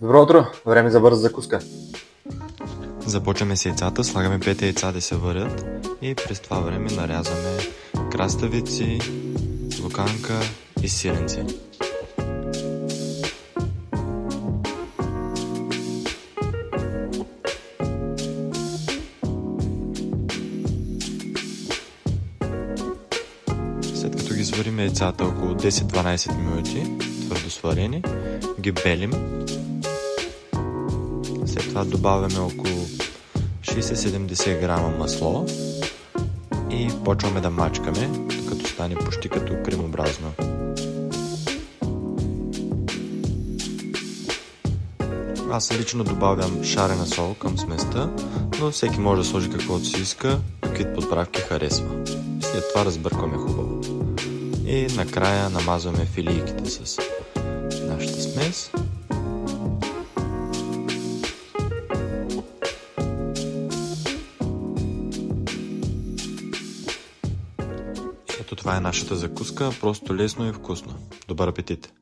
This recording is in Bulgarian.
Добро утро! Време за бърза закуска. Започваме с яйцата, слагаме 5 яйца да се варят и през това време нарязваме краставици, луканка и сиренци. След като ги сварим яйцата около 10-12 минути, твърдо сварени, ги белим. След това добавяме около 60-70 грама масло и почваме да мачкаме, докато стане почти като кремообразно. Аз лично добавям шарена сол към сместа, но всеки може да сложи каквото си иска, каквито подправки харесва. След това разбъркваме хубаво. И накрая намазваме филийките с нашата смес. Ето това е нашата закуска, просто лесно и вкусно. Добър апетит!